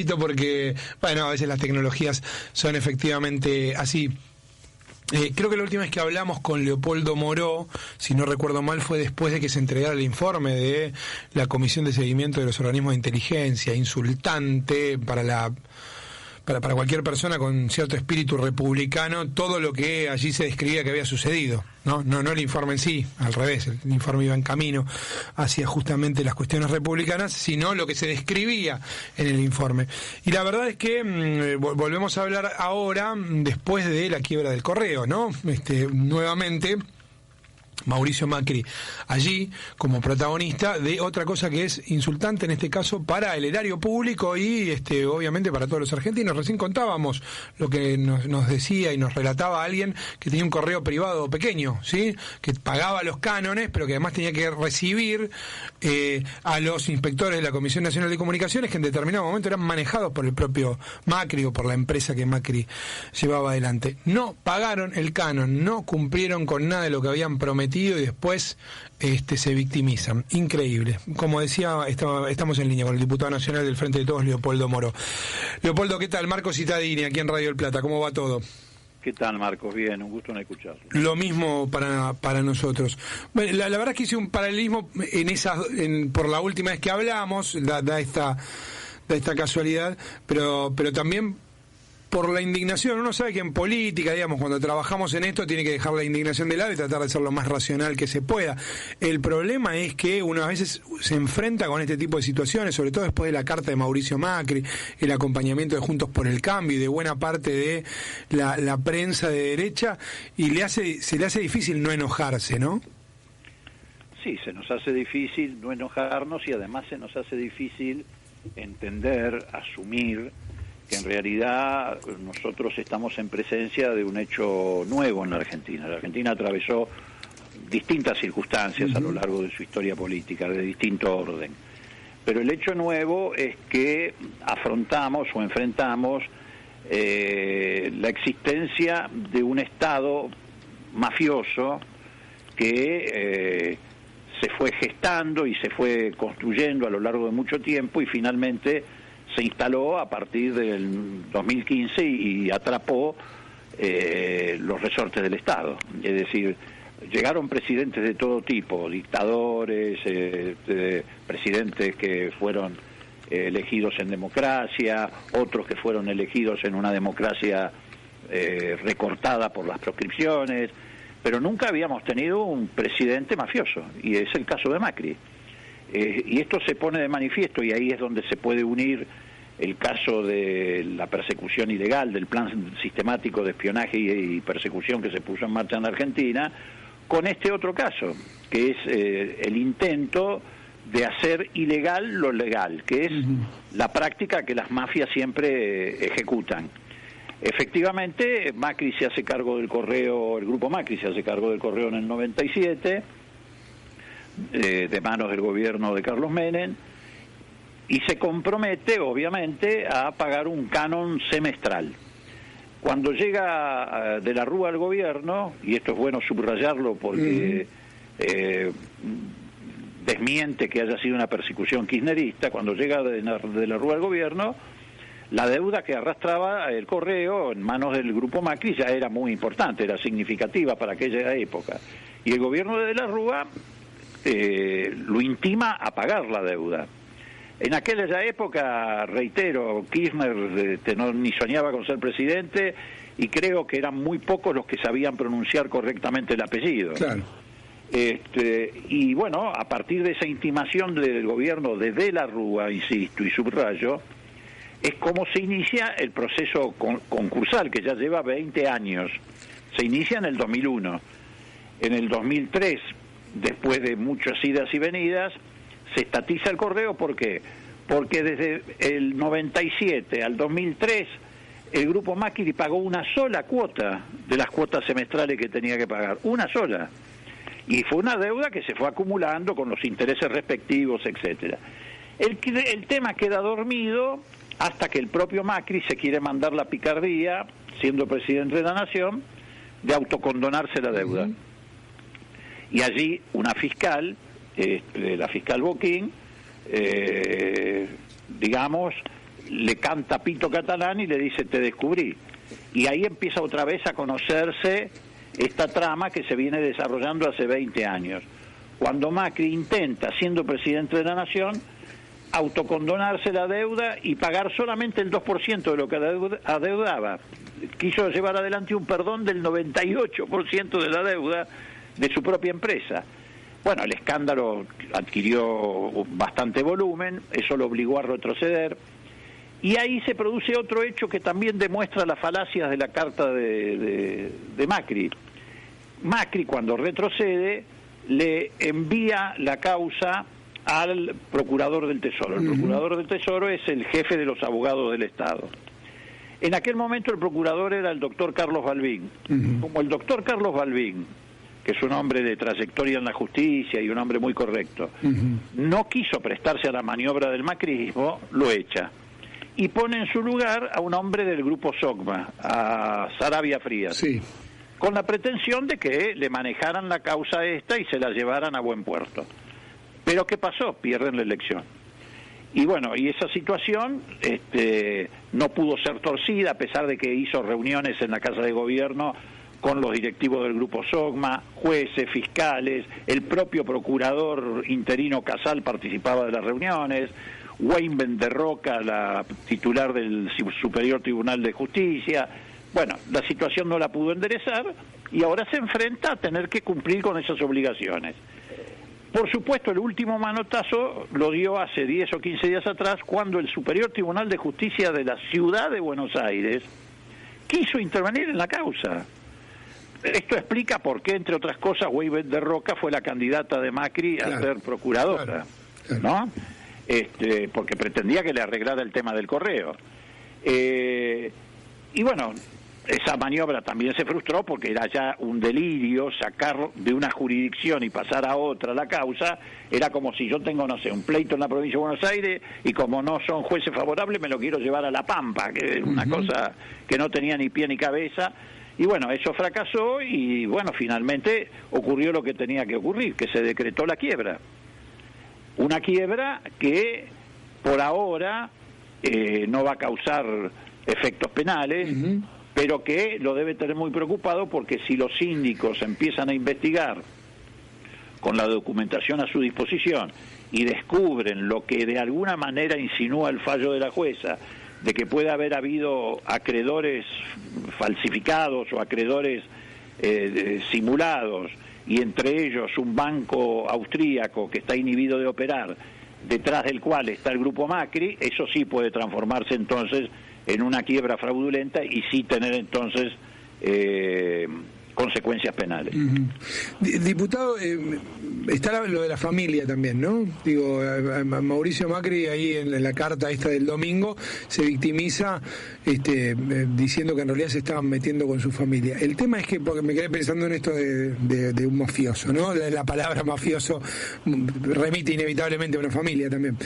porque, bueno, a veces las tecnologías son efectivamente así. Creo que la última vez que hablamos con Leopoldo Moró, si no recuerdo mal, fue después de que se entregara el informe de la Comisión de Seguimiento de los Organismos de Inteligencia, insultante para cualquier persona con cierto espíritu republicano, todo lo que allí se describía que había sucedido, ¿no? No el informe en sí, al revés, el informe iba en camino hacia justamente las cuestiones republicanas, sino lo que se describía en el informe. Y la verdad es que volvemos a hablar ahora, después de la quiebra del Correo, ¿no? Nuevamente Mauricio Macri allí como protagonista de otra cosa que es insultante en este caso para el erario público y obviamente para todos los argentinos. Recién contábamos lo que nos decía y nos relataba alguien que tenía un correo privado pequeño, ¿sí? Que pagaba los cánones, pero que además tenía que recibir a los inspectores de la Comisión Nacional de Comunicaciones, que en determinado momento eran manejados por el propio Macri o por la empresa que Macri llevaba adelante. No pagaron el canon, no cumplieron con nada de lo que habían prometido y después se victimizan. Increíble. Como decía, estamos en línea con el diputado nacional del Frente de Todos, Leopoldo Moró. Leopoldo, ¿qué tal? Marco Cittadini, aquí en Radio El Plata. ¿Cómo va todo? ¿Qué tal, Marcos? Bien, un gusto en escucharlo. Lo mismo para nosotros. Bueno, la verdad es que hice un paralelismo por la última vez que hablamos, da esta casualidad, pero también por la indignación. Uno sabe que en política, digamos, cuando trabajamos en esto, tiene que dejar la indignación de lado y tratar de ser lo más racional que se pueda. El problema es que uno a veces se enfrenta con este tipo de situaciones, sobre todo después de la carta de Mauricio Macri, el acompañamiento de Juntos por el Cambio y de buena parte de la prensa de derecha, y se le hace difícil no enojarse, ¿no? Sí, se nos hace difícil no enojarnos y además se nos hace difícil entender, asumir que en realidad nosotros estamos en presencia de un hecho nuevo en la Argentina. La Argentina atravesó distintas circunstancias a lo largo de su historia política, de distinto orden. Pero el hecho nuevo es que afrontamos o enfrentamos la existencia de un Estado mafioso que se fue gestando y se fue construyendo a lo largo de mucho tiempo y finalmente se instaló a partir del 2015 y atrapó los resortes del Estado. Es decir, llegaron presidentes de todo tipo, dictadores, presidentes que fueron elegidos en democracia, otros que fueron elegidos en una democracia recortada por las proscripciones, pero nunca habíamos tenido un presidente mafioso, y es el caso de Macri. Y esto se pone de manifiesto, y ahí es donde se puede unir el caso de la persecución ilegal, del plan sistemático de espionaje y persecución que se puso en marcha en Argentina, con este otro caso, que es el intento de hacer ilegal lo legal, que es la práctica que las mafias siempre ejecutan. Efectivamente, Macri se hace cargo del Correo, el grupo Macri se hace cargo del Correo en el 97, de manos del gobierno de Carlos Menem, y se compromete, obviamente, a pagar un canon semestral. Cuando llega de la Rúa al gobierno, y esto es bueno subrayarlo porque desmiente que haya sido una persecución kirchnerista, cuando llega de la Rúa al gobierno, la deuda que arrastraba el Correo en manos del grupo Macri ya era muy importante, era significativa para aquella época. Y el gobierno de la Rúa lo intima a pagar la deuda. En aquella época, reitero, Kirchner ni soñaba con ser presidente y creo que eran muy pocos los que sabían pronunciar correctamente el apellido. Claro. Y bueno, a partir de esa intimación del gobierno de la Rúa, insisto y subrayo, es como se inicia el proceso concursal, que ya lleva 20 años. Se inicia en el 2001. En el 2003, después de muchas idas y venidas, se estatiza el Correo. ¿Por qué? Porque desde el 97 al 2003 el grupo Macri pagó una sola cuota de las cuotas semestrales que tenía que pagar, una sola, y fue una deuda que se fue acumulando con los intereses respectivos, etcétera. El tema queda dormido hasta que el propio Macri se quiere mandar la picardía, siendo presidente de la Nación, de autocondonarse la deuda. Y allí una fiscal, la fiscal Boquín, digamos, le canta Pito Catalán y le dice te descubrí. Y ahí empieza otra vez a conocerse esta trama que se viene desarrollando hace 20 años. Cuando Macri intenta, siendo presidente de la Nación, autocondonarse la deuda y pagar solamente el 2% de lo que adeudaba. Quiso llevar adelante un perdón del 98% de la deuda de su propia empresa. Bueno, el escándalo adquirió bastante volumen, eso lo obligó a retroceder, y ahí se produce otro hecho que también demuestra las falacias de la carta de Macri. Macri, cuando retrocede, le envía la causa al procurador del Tesoro. El procurador del Tesoro es el jefe de los abogados del Estado. En aquel momento el procurador era el doctor Carlos Balbín. Como el doctor Carlos Balbín, que es un hombre de trayectoria en la justicia y un hombre muy correcto, no quiso prestarse a la maniobra del macrismo, lo echa. Y pone en su lugar a un hombre del grupo SOCMA, a Saravia Frías, sí, con la pretensión de que le manejaran la causa esta y se la llevaran a buen puerto. Pero ¿qué pasó? Pierden la elección. Y bueno, y esa situación no pudo ser torcida, a pesar de que hizo reuniones en la Casa de Gobierno con los directivos del Grupo SOCMA, jueces, fiscales, el propio procurador interino Casal participaba de las reuniones, Weinben de Roca, la titular del Superior Tribunal de Justicia. Bueno, la situación no la pudo enderezar y ahora se enfrenta a tener que cumplir con esas obligaciones. Por supuesto, el último manotazo lo dio hace 10 o 15 días atrás, cuando el Superior Tribunal de Justicia de la Ciudad de Buenos Aires quiso intervenir en la causa. Esto explica por qué, entre otras cosas, Weinben de Roca fue la candidata de Macri a ser procuradora, ¿no? Porque pretendía que le arreglara el tema del correo. Y bueno, esa maniobra también se frustró porque era ya un delirio sacar de una jurisdicción y pasar a otra la causa. Era como si yo tengo, no sé, un pleito en la provincia de Buenos Aires y como no son jueces favorables me lo quiero llevar a La Pampa, que es una cosa que no tenía ni pie ni cabeza. Y bueno, eso fracasó y bueno, finalmente ocurrió lo que tenía que ocurrir, que se decretó la quiebra. Una quiebra que por ahora no va a causar efectos penales, pero que lo debe tener muy preocupado, porque si los síndicos empiezan a investigar con la documentación a su disposición y descubren lo que de alguna manera insinúa el fallo de la jueza, de que puede haber habido acreedores falsificados o acreedores simulados, y entre ellos un banco austríaco que está inhibido de operar, detrás del cual está el grupo Macri, eso sí puede transformarse entonces en una quiebra fraudulenta y sí tener entonces consecuencias penales. Diputado, está lo de la familia también, ¿no? Digo, a Mauricio Macri ahí en la carta esta del domingo se victimiza diciendo que en realidad se estaban metiendo con su familia. El tema es que, porque me quedé pensando en esto de un mafioso, ¿no? La palabra mafioso remite inevitablemente a una familia también.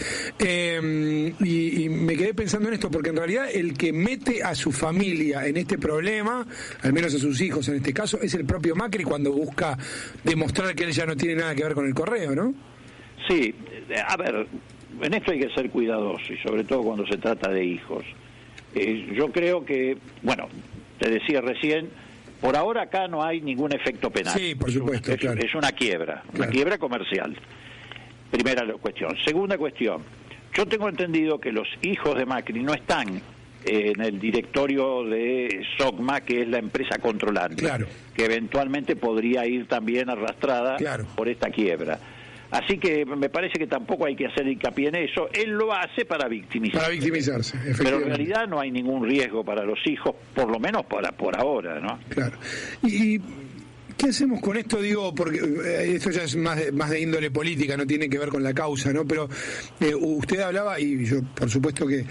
Y me quedé pensando en esto porque en realidad el que mete a su familia en este problema, al menos a sus hijos en este caso, es el propio Macri cuando busca demostrar que él ya no tiene nada que ver con el correo, ¿no? Sí, a ver, en esto hay que ser cuidadoso y sobre todo cuando se trata de hijos. Yo creo que, bueno, te decía recién, por ahora acá no hay ningún efecto penal. Sí, por supuesto, claro. Es una quiebra, una quiebra comercial. Primera cuestión. Segunda cuestión, yo tengo entendido que los hijos de Macri no están en el directorio de SOCMA, que es la empresa controlante, que eventualmente podría ir también arrastrada por esta quiebra. Así que me parece que tampoco hay que hacer hincapié en eso. Él lo hace para victimizarse. Para victimizarse, efectivamente. Pero en realidad no hay ningún riesgo para los hijos, por lo menos por ahora, ¿no? Claro. Y ¿qué hacemos con esto? Digo, porque esto ya es más de índole política, no tiene que ver con la causa, ¿no? Pero usted hablaba, y yo por supuesto que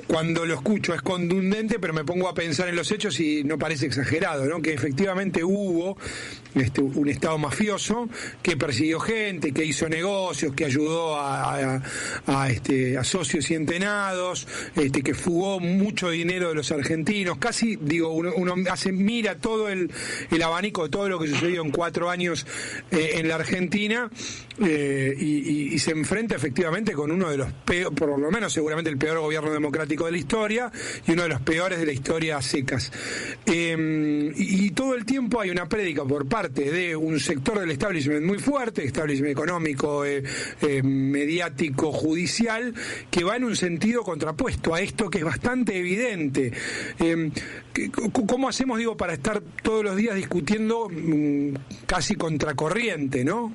cuando lo escucho es contundente, pero me pongo a pensar en los hechos y no parece exagerado, ¿no? Que efectivamente hubo un Estado mafioso que persiguió gente, que hizo negocios, que ayudó a socios y entenados, que fugó mucho dinero de los argentinos. Casi, digo, uno mira todo el abanico de todo lo que sucedió en 4 años en la Argentina y se enfrenta efectivamente con uno de los peores, por lo menos seguramente el peor gobierno democrático de la historia y uno de los peores de la historia a secas. Y todo el tiempo hay una prédica por parte de un sector del establishment muy fuerte, establishment económico, mediático, judicial, que va en un sentido contrapuesto a esto que es bastante evidente. ¿Cómo hacemos, digo, para estar todos los días discutiendo casi contracorriente, no?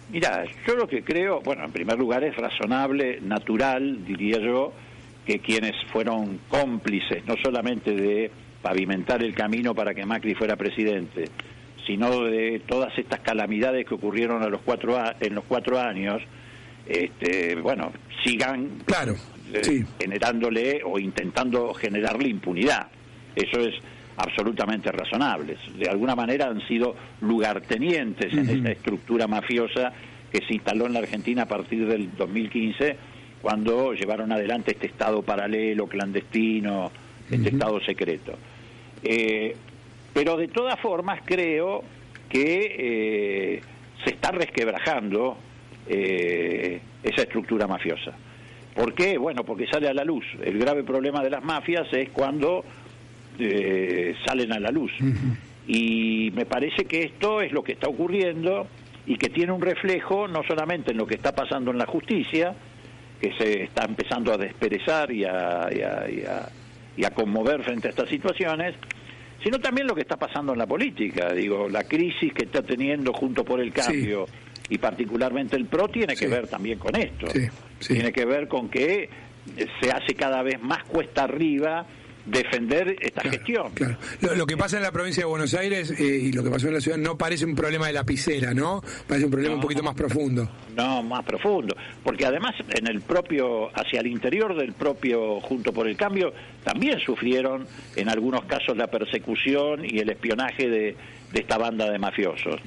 Mira, yo lo que creo, bueno, en primer lugar es razonable, natural, diría yo, que quienes fueron cómplices, no solamente de pavimentar el camino para que Macri fuera presidente, sino de todas estas calamidades que ocurrieron en los 4 años, bueno, sigan generándole o intentando generarle impunidad. Eso es absolutamente razonable. De alguna manera han sido lugartenientes en esa estructura mafiosa que se instaló en la Argentina a partir del 2015, cuando llevaron adelante este Estado paralelo, clandestino, este Estado secreto. Pero de todas formas creo que se está resquebrajando esa estructura mafiosa. ¿Por qué? Bueno, porque sale a la luz. El grave problema de las mafias es cuando salen a la luz. Y me parece que esto es lo que está ocurriendo y que tiene un reflejo no solamente en lo que está pasando en la justicia, que se está empezando a desperezar y a conmover frente a estas situaciones, sino también lo que está pasando en la política. Digo, la crisis que está teniendo Juntos por el Cambio y particularmente el PRO tiene que ver también con esto. Tiene que ver con que se hace cada vez más cuesta arriba defender esta gestión. Claro. Lo que pasa en la provincia de Buenos Aires y lo que pasó en la ciudad no parece un problema de lapicera, ¿no? Parece un problema un poquito más profundo. No, más profundo, porque además en el propio, hacia el interior del propio Juntos por el Cambio, también sufrieron en algunos casos la persecución y el espionaje de esta banda de mafiosos.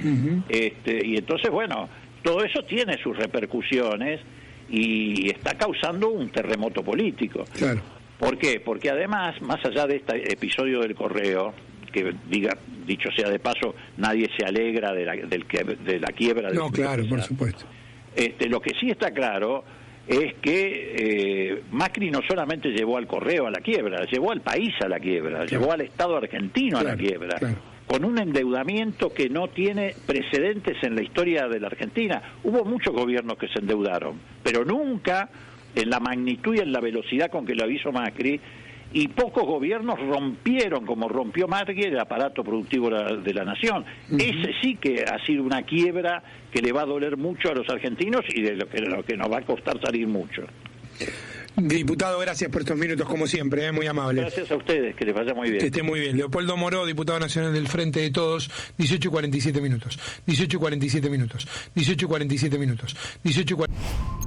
Y entonces, bueno, todo eso tiene sus repercusiones y está causando un terremoto político. Claro. ¿Por qué? Porque además, más allá de este episodio del Correo, que dicho sea de paso, nadie se alegra de la quiebra. No, claro, por supuesto. Lo que sí está claro es que Macri no solamente llevó al Correo a la quiebra, llevó al país a la quiebra, llevó al Estado argentino a la quiebra, con un endeudamiento que no tiene precedentes en la historia de la Argentina. Hubo muchos gobiernos que se endeudaron, pero nunca en la magnitud y en la velocidad con que lo hizo Macri, y pocos gobiernos rompieron, como rompió Macri, el aparato productivo de la nación. Ese sí que ha sido una quiebra que le va a doler mucho a los argentinos y de lo que nos va a costar salir mucho. Diputado, gracias por estos minutos, como siempre, muy amable. Gracias a ustedes, que les vaya muy bien. Que esté muy bien. Leopoldo Moró, diputado nacional del Frente de Todos, 18:47 minutos. 18:47 minutos. 18:47 minutos. 18:47